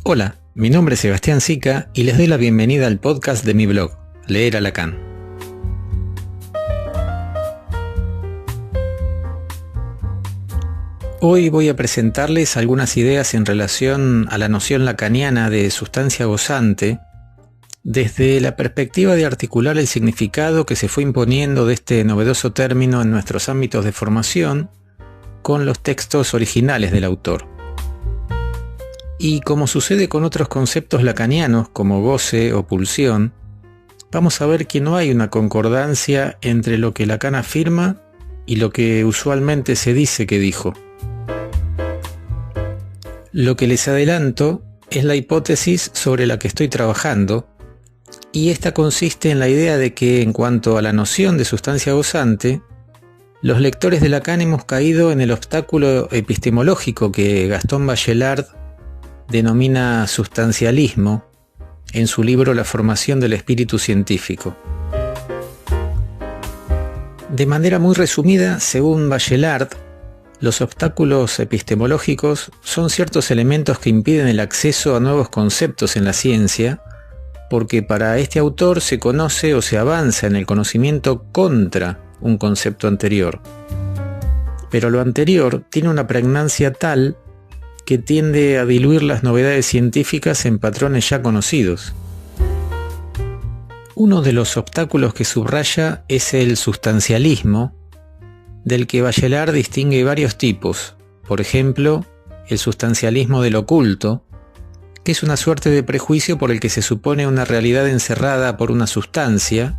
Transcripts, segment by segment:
Hola, mi nombre es Sebastián Sica y les doy la bienvenida al podcast de mi blog, Leer a Lacan. Hoy voy a presentarles algunas ideas en relación a la noción lacaniana de sustancia gozante, desde la perspectiva de articular el significado que se fue imponiendo de este novedoso término en nuestros ámbitos de formación con los textos originales del autor. Y como sucede con otros conceptos lacanianos como goce o pulsión, vamos a ver que no hay una concordancia entre lo que Lacan afirma y lo que usualmente se dice que dijo. Lo que les adelanto es la hipótesis sobre la que estoy trabajando, y esta consiste en la idea de que en cuanto a la noción de sustancia gozante, los lectores de Lacan hemos caído en el obstáculo epistemológico que Gaston Bachelard denomina sustancialismo en su libro La formación del espíritu científico. De manera muy resumida, según Bachelard, los obstáculos epistemológicos son ciertos elementos que impiden el acceso a nuevos conceptos en la ciencia, porque para este autor se conoce o se avanza en el conocimiento contra un concepto anterior. Pero lo anterior tiene una pregnancia tal que tiende a diluir las novedades científicas en patrones ya conocidos. Uno de los obstáculos que subraya es el sustancialismo, del que Bachelard distingue varios tipos. Por ejemplo, el sustancialismo del oculto, que es una suerte de prejuicio por el que se supone una realidad encerrada por una sustancia,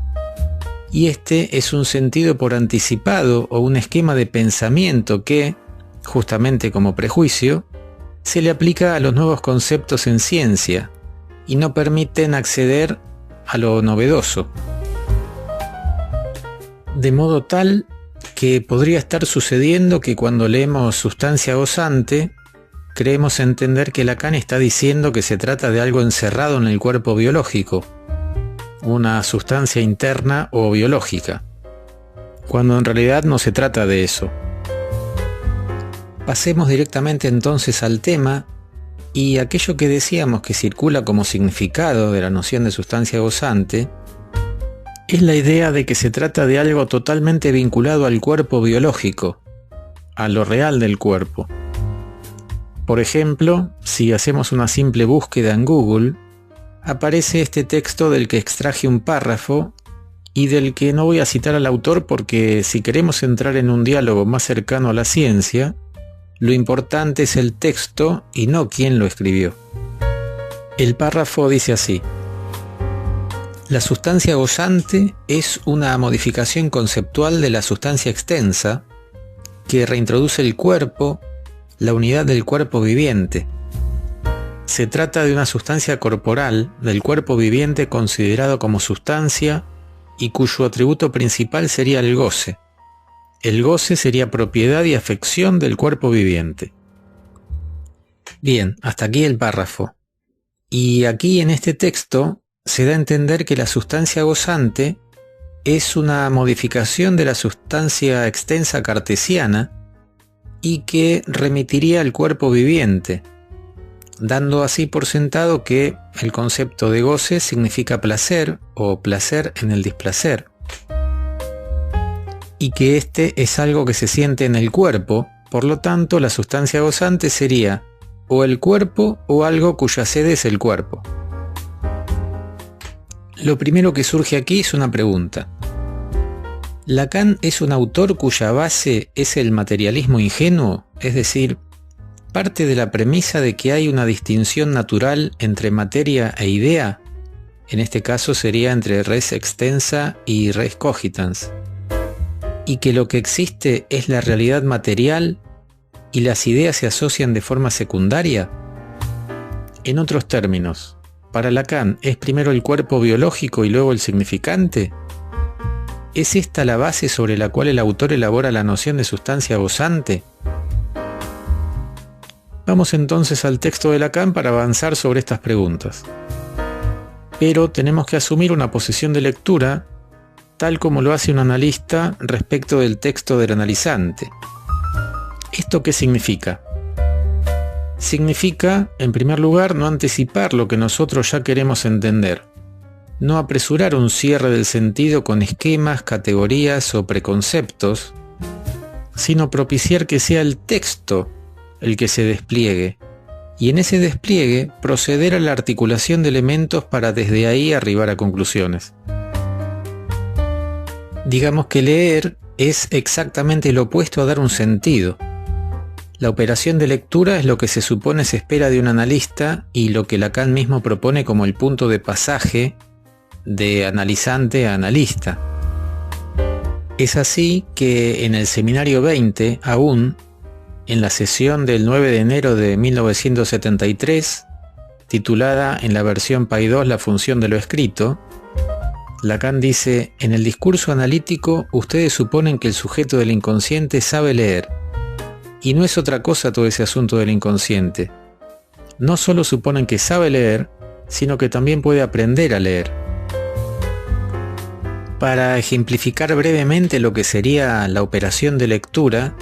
y este es un sentido por anticipado o un esquema de pensamiento que, justamente como prejuicio, se le aplica a los nuevos conceptos en ciencia y no permiten acceder a lo novedoso. De modo tal que podría estar sucediendo que cuando leemos sustancia gozante, creemos entender que Lacan está diciendo que se trata de algo encerrado en el cuerpo biológico, una sustancia interna o biológica, cuando en realidad no se trata de eso. Pasemos directamente entonces al tema, y aquello que decíamos que circula como significado de la noción de sustancia gozante es la idea de que se trata de algo totalmente vinculado al cuerpo biológico, a lo real del cuerpo. Por ejemplo, si hacemos una simple búsqueda en Google, aparece este texto del que extraje un párrafo y del que no voy a citar al autor porque si queremos entrar en un diálogo más cercano a la ciencia, lo importante es el texto y no quién lo escribió. El párrafo dice así: la sustancia gozante es una modificación conceptual de la sustancia extensa que reintroduce el cuerpo, la unidad del cuerpo viviente. Se trata de una sustancia corporal del cuerpo viviente considerado como sustancia y cuyo atributo principal sería el goce. El goce sería propiedad y afección del cuerpo viviente. Bien, hasta aquí el párrafo. Y aquí en este texto se da a entender que la sustancia gozante es una modificación de la sustancia extensa cartesiana y que remitiría al cuerpo viviente, dando así por sentado que el concepto de goce significa placer o placer en el displacer, y que este es algo que se siente en el cuerpo. Por lo tanto, la sustancia gozante sería o el cuerpo o algo cuya sede es el cuerpo. Lo primero que surge aquí es una pregunta. ¿Lacan es un autor cuya base es el materialismo ingenuo? Es decir, parte de la premisa de que hay una distinción natural entre materia e idea, en este caso sería entre res extensa y res cogitans, y que lo que existe es la realidad material y las ideas se asocian de forma secundaria. En otros términos, para Lacan es primero el cuerpo biológico y luego el significante. ¿Es esta la base sobre la cual el autor elabora la noción de sustancia gozante? Vamos entonces al texto de Lacan para avanzar sobre estas preguntas. Pero tenemos que asumir una posición de lectura tal como lo hace un analista respecto del texto del analizante. ¿Esto qué significa? significa, en primer lugar, no anticipar lo que nosotros ya queremos entender, no apresurar un cierre del sentido con esquemas, categorías o preconceptos, sino propiciar que sea el texto el que se despliegue, y en ese despliegue proceder a la articulación de elementos para desde ahí arribar a conclusiones. Digamos que leer es exactamente lo opuesto a dar un sentido. La operación de lectura es lo que se supone se espera de un analista y lo que Lacan mismo propone como el punto de pasaje de analizante a analista. Es así que en el seminario 20, aún, en la sesión del 9 de enero de 1973, titulada en la versión Paidós La función de lo escrito, Lacan dice: en el discurso analítico ustedes suponen que el sujeto del inconsciente sabe leer, y no es otra cosa todo ese asunto del inconsciente. No solo suponen que sabe leer, sino que también puede aprender a leer. Para ejemplificar brevemente lo que sería la operación de lectura,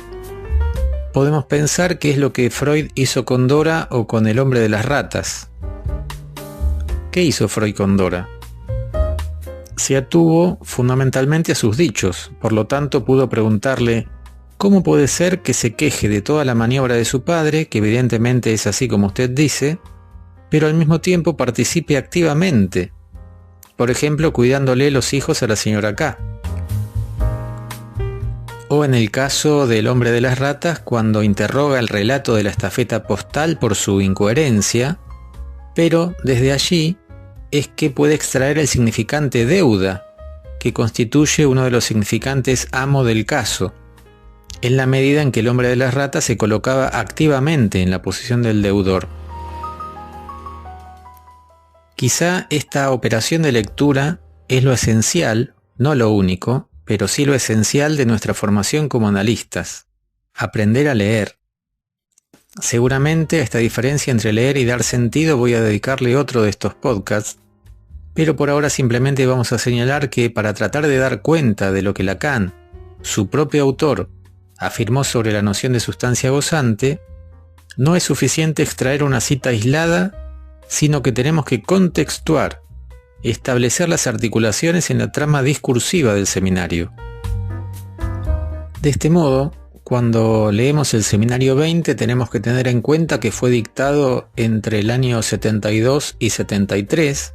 podemos pensar que es lo que Freud hizo con Dora o con el hombre de las ratas. ¿Qué hizo Freud con Dora? Se atuvo fundamentalmente a sus dichos, por lo tanto pudo preguntarle: ¿cómo puede ser que se queje de toda la maniobra de su padre, que evidentemente es así como usted dice, pero al mismo tiempo participe activamente? Por ejemplo, cuidándole los hijos a la señora K. O en el caso del hombre de las ratas, cuando interroga el relato de la estafeta postal por su incoherencia, pero desde allí es que puede extraer el significante deuda, que constituye uno de los significantes amo del caso, en la medida en que el hombre de las ratas se colocaba activamente en la posición del deudor. Quizá esta operación de lectura es lo esencial, no lo único, pero sí lo esencial de nuestra formación como analistas: aprender a leer. Seguramente a esta diferencia entre leer y dar sentido voy a dedicarle otro de estos podcasts, pero por ahora simplemente vamos a señalar que para tratar de dar cuenta de lo que Lacan, su propio autor, afirmó sobre la noción de sustancia gozante, no es suficiente extraer una cita aislada, sino que tenemos que contextuar, establecer las articulaciones en la trama discursiva del seminario. De este modo, cuando leemos el seminario 20 tenemos que tener en cuenta que fue dictado entre el año 72 y 73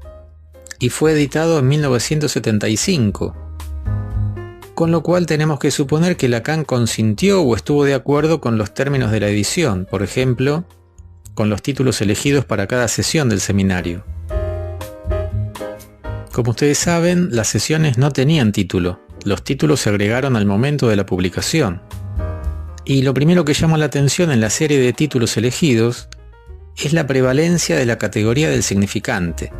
y fue editado en 1975, con lo cual tenemos que suponer que Lacan consintió o estuvo de acuerdo con los términos de la edición, por ejemplo, con los títulos elegidos para cada sesión del seminario. Como ustedes saben, las sesiones no tenían título, los títulos se agregaron al momento de la publicación. Y lo primero que llama la atención en la serie de títulos elegidos es la prevalencia de la categoría del significante.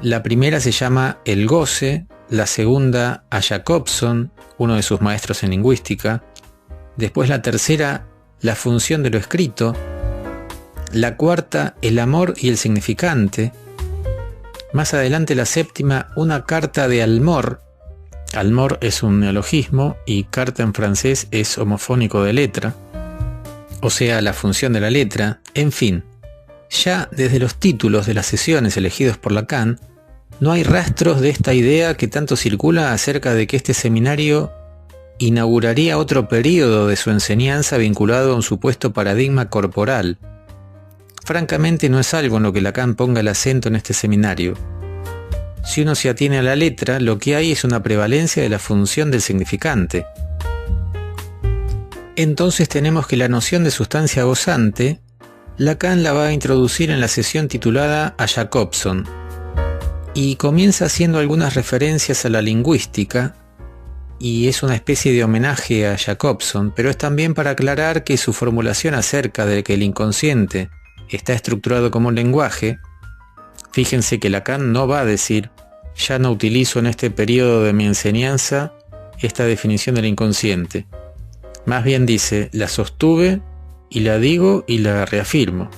La primera se llama El goce, la segunda a Jacobson, uno de sus maestros en lingüística, después la tercera, La función de lo escrito, la cuarta, El amor y el significante, más adelante la séptima, Una carta de Almor. Almor es un neologismo y carta en francés es homofónico de letra, o sea, la función de la letra. En fin, ya desde los títulos de las sesiones elegidos por Lacan, no hay rastros de esta idea que tanto circula acerca de que este seminario inauguraría otro período de su enseñanza vinculado a un supuesto paradigma corporal. Francamente no es algo en lo que Lacan ponga el acento en este seminario. Si uno se atiene a la letra, lo que hay es una prevalencia de la función del significante. Entonces tenemos que la noción de sustancia gozante, Lacan la va a introducir en la sesión titulada A Jacobson, y comienza haciendo algunas referencias a la lingüística, y es una especie de homenaje a Jacobson, pero es también para aclarar que su formulación acerca de que el inconsciente está estructurado como un lenguaje, fíjense que Lacan no va a decir: ya no utilizo en este periodo de mi enseñanza esta definición del inconsciente. Más bien dice: la sostuve y la digo y la reafirmo.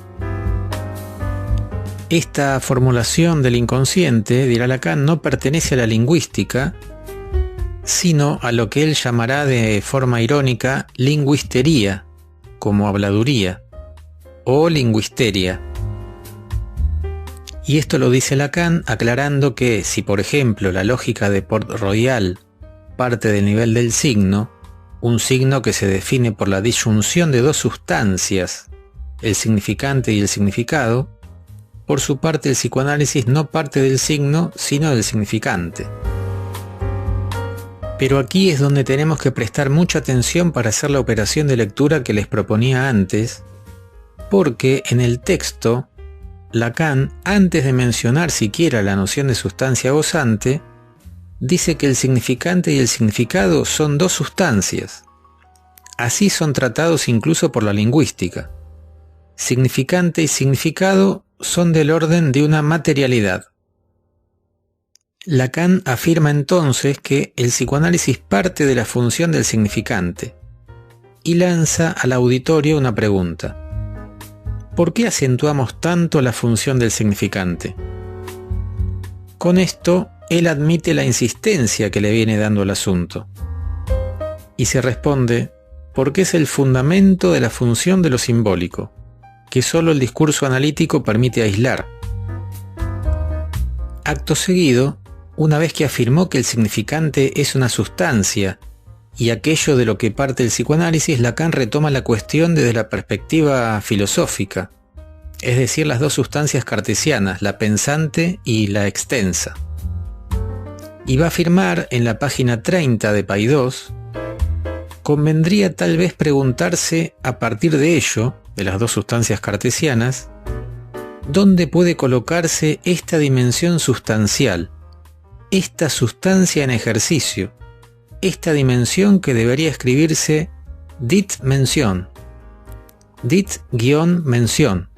Esta formulación del inconsciente, dirá Lacan, no pertenece a la lingüística, sino a lo que él llamará de forma irónica lingüistería, como habladuría, o lingüisteria. Y esto lo dice Lacan aclarando que si por ejemplo la lógica de Port-Royal parte del nivel del signo, un signo que se define por la disyunción de dos sustancias, el significante y el significado, por su parte el psicoanálisis no parte del signo sino del significante. Pero aquí es donde tenemos que prestar mucha atención para hacer la operación de lectura que les proponía antes, porque en el texto Lacan, antes de mencionar siquiera la noción de sustancia gozante, dice que el significante y el significado son dos sustancias. Así son tratados incluso por la lingüística. Significante y significado son del orden de una materialidad. Lacan afirma entonces que el psicoanálisis parte de la función del significante y lanza al auditorio una pregunta. ¿Por qué acentuamos tanto la función del significante? Con esto, él admite la insistencia que le viene dando al asunto. Y se responde, porque es el fundamento de la función de lo simbólico, que solo el discurso analítico permite aislar. Acto seguido, una vez que afirmó que el significante es una sustancia, y aquello de lo que parte el psicoanálisis, Lacan retoma la cuestión desde la perspectiva filosófica, es decir, las dos sustancias cartesianas, la pensante y la extensa. Y va a afirmar en la página 30 de Paidós, convendría tal vez preguntarse a partir de ello, de las dos sustancias cartesianas, ¿dónde puede colocarse esta dimensión sustancial, esta sustancia en ejercicio, esta dimensión que debería escribirse dit-mención, dit-mención?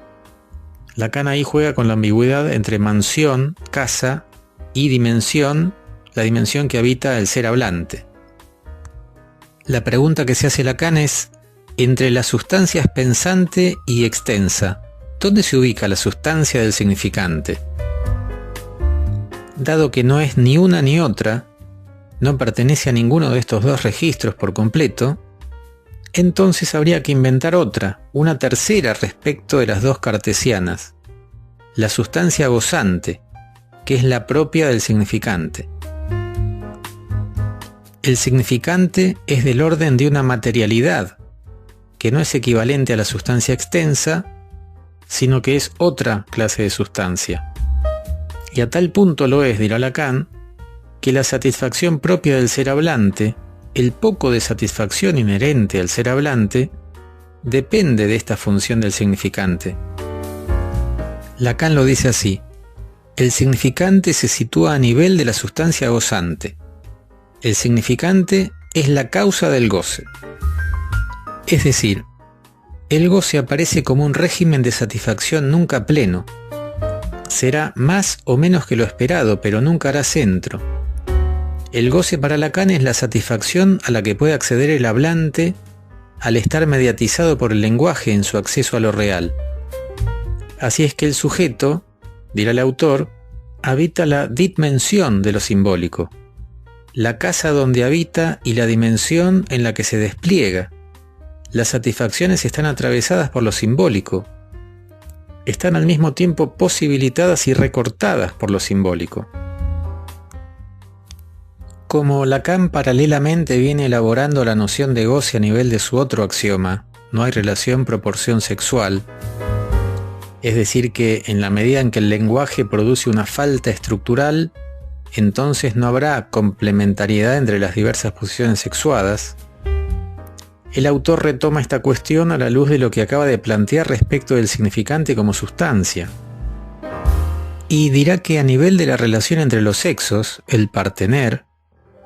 Lacan ahí juega con la ambigüedad entre mansión, casa, y dimensión, la dimensión que habita el ser hablante. La pregunta que se hace Lacan es, entre las sustancias pensante y extensa, ¿dónde se ubica la sustancia del significante? Dado que no es ni una ni otra, no pertenece a ninguno de estos dos registros por completo, entonces habría que inventar otra, una tercera respecto de las dos cartesianas, la sustancia gozante, que es la propia del significante. El significante es del orden de una materialidad, que no es equivalente a la sustancia extensa, sino que es otra clase de sustancia. Y a tal punto lo es, dirá Lacan, que la satisfacción propia del ser hablante, el poco de satisfacción inherente al ser hablante, depende de esta función del significante. Lacan lo dice así: el significante se sitúa a nivel de la sustancia gozante. El significante es la causa del goce. Es decir, el goce aparece como un régimen de satisfacción nunca pleno. Será más o menos que lo esperado, pero nunca hará centro. El goce para Lacan es la satisfacción a la que puede acceder el hablante al estar mediatizado por el lenguaje en su acceso a lo real. Así es que el sujeto, dirá el autor, habita la dimensión de lo simbólico, la casa donde habita y la dimensión en la que se despliega. Las satisfacciones están atravesadas por lo simbólico. Están al mismo tiempo posibilitadas y recortadas por lo simbólico. Como Lacan paralelamente viene elaborando la noción de goce a nivel de su otro axioma, no hay relación-proporción sexual, es decir que en la medida en que el lenguaje produce una falta estructural, entonces no habrá complementariedad entre las diversas posiciones sexuadas, el autor retoma esta cuestión a la luz de lo que acaba de plantear respecto del significante como sustancia. Y dirá que a nivel de la relación entre los sexos, el partener,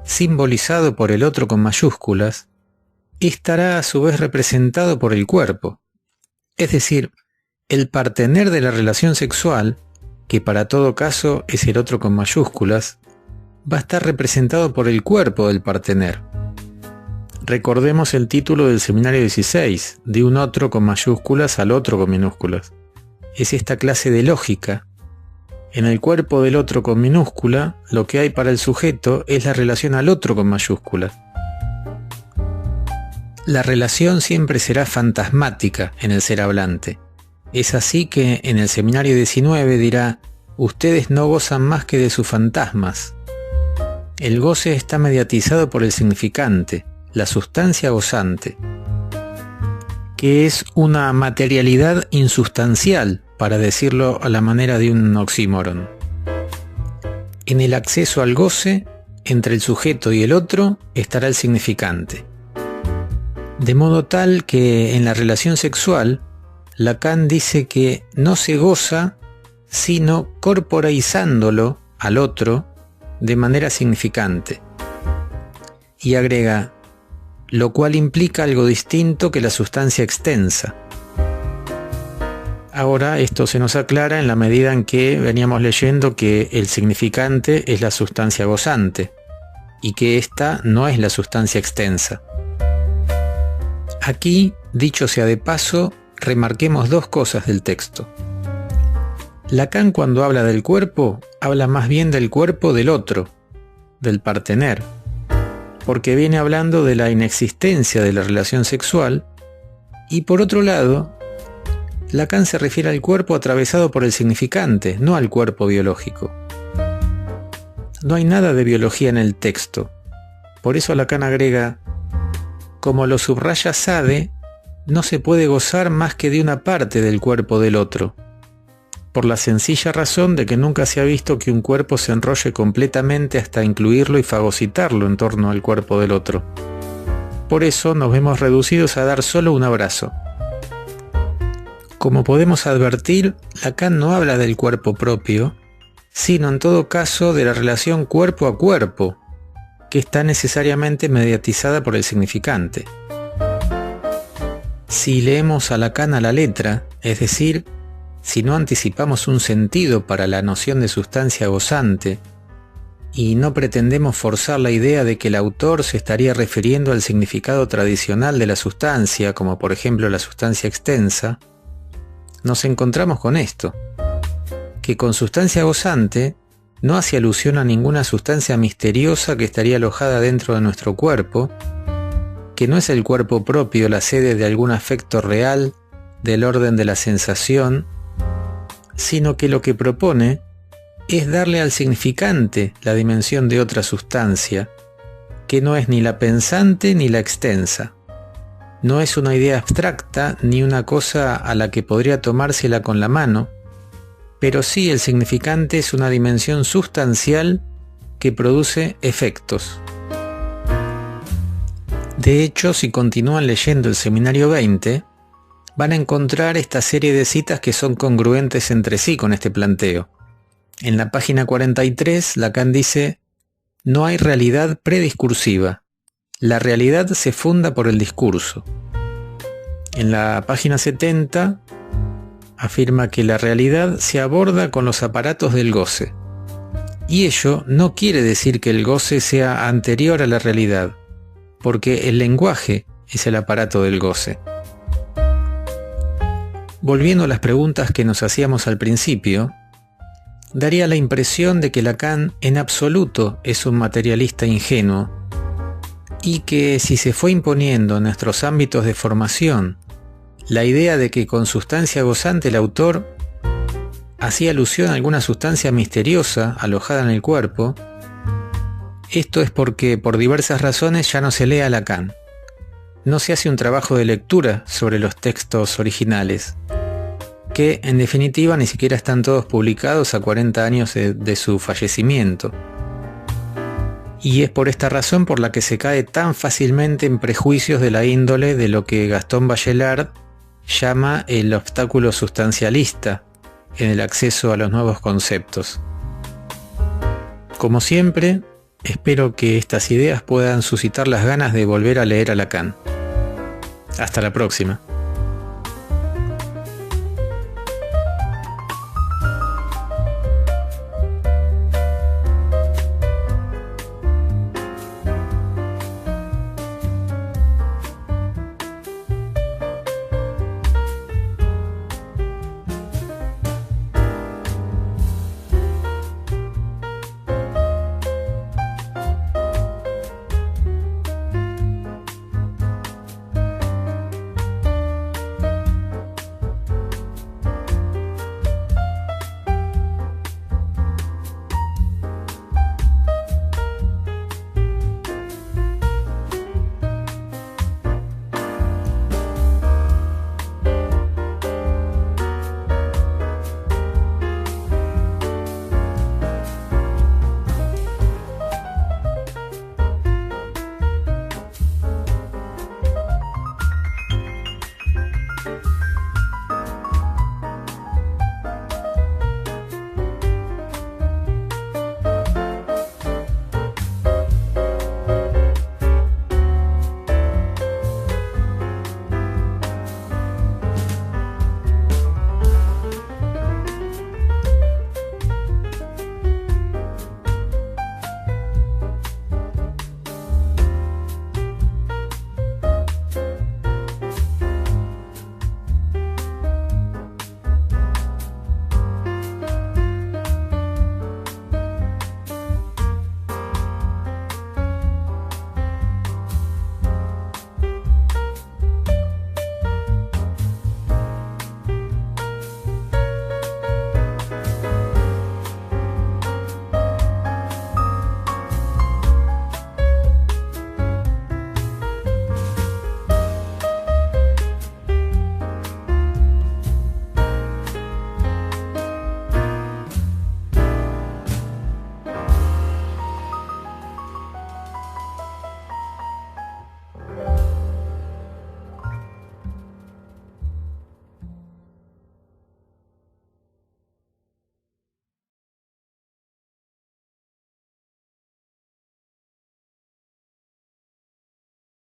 simbolizado por el otro con mayúsculas, estará a su vez representado por el cuerpo. Es decir, el partener de la relación sexual, que para todo caso es el otro con mayúsculas, va a estar representado por el cuerpo del partener. Recordemos el título del seminario 16, de un otro con mayúsculas al otro con minúsculas. Es esta clase de lógica. En el cuerpo del otro con minúscula, lo que hay para el sujeto es la relación al otro con mayúsculas. La relación siempre será fantasmática en el ser hablante, Es así que en el seminario 19 dirá: ustedes no gozan más que de sus fantasmas. El goce está mediatizado por el significante, la sustancia gozante, que es una materialidad insustancial, para decirlo a la manera de un oxímoron. En el acceso al goce, entre el sujeto y el otro, estará el significante. De modo tal que en la relación sexual, Lacan dice que no se goza sino corporalizándolo al otro de manera significante. Y agrega: lo cual implica algo distinto que la sustancia extensa. Ahora esto se nos aclara en la medida en que veníamos leyendo que el significante es la sustancia gozante y que ésta no es la sustancia extensa. Aquí, dicho sea de paso, remarquemos dos cosas del texto. Lacan, cuando habla del cuerpo, habla más bien del cuerpo del otro, del partener, porque viene hablando de la inexistencia de la relación sexual, y por otro lado, Lacan se refiere al cuerpo atravesado por el significante, no al cuerpo biológico. No hay nada de biología en el texto. Por eso Lacan agrega: como lo subraya Sade, no se puede gozar más que de una parte del cuerpo del otro, por la sencilla razón de que nunca se ha visto que un cuerpo se enrolle completamente hasta incluirlo y fagocitarlo en torno al cuerpo del otro. Por eso nos vemos reducidos a dar solo un abrazo. Como podemos advertir, Lacan no habla del cuerpo propio, sino en todo caso de la relación cuerpo a cuerpo, que está necesariamente mediatizada por el significante. Si leemos a Lacan a la letra, es decir, si no anticipamos un sentido para la noción de sustancia gozante, y no pretendemos forzar la idea de que el autor se estaría refiriendo al significado tradicional de la sustancia, como por ejemplo la sustancia extensa, nos encontramos con esto, que con sustancia gozante no hace alusión a ninguna sustancia misteriosa que estaría alojada dentro de nuestro cuerpo, que no es el cuerpo propio la sede de algún afecto real del orden de la sensación, sino que lo que propone es darle al significante la dimensión de otra sustancia, que no es ni la pensante ni la extensa. No es una idea abstracta ni una cosa a la que podría tomársela con la mano, pero sí el significante es una dimensión sustancial que produce efectos. De hecho, si continúan leyendo el Seminario 20, van a encontrar esta serie de citas que son congruentes entre sí con este planteo. En la página 43, Lacan dice: no hay realidad prediscursiva. La realidad se funda por el discurso. En la página 70 afirma que la realidad se aborda con los aparatos del goce. Y ello no quiere decir que el goce sea anterior a la realidad, porque el lenguaje es el aparato del goce. Volviendo a las preguntas que nos hacíamos al principio, daría la impresión de que Lacan en absoluto es un materialista ingenuo, y que si se fue imponiendo en nuestros ámbitos de formación la idea de que con sustancia gozante el autor hacía alusión a alguna sustancia misteriosa alojada en el cuerpo, esto es porque por diversas razones ya no se lee a Lacan. No se hace un trabajo de lectura sobre los textos originales, que en definitiva ni siquiera están todos publicados a 40 años de su fallecimiento. Y es por esta razón por la que se cae tan fácilmente en prejuicios de la índole de lo que Gastón Bachelard llama el obstáculo sustancialista en el acceso a los nuevos conceptos. Como siempre, espero que estas ideas puedan suscitar las ganas de volver a leer a Lacan. Hasta la próxima.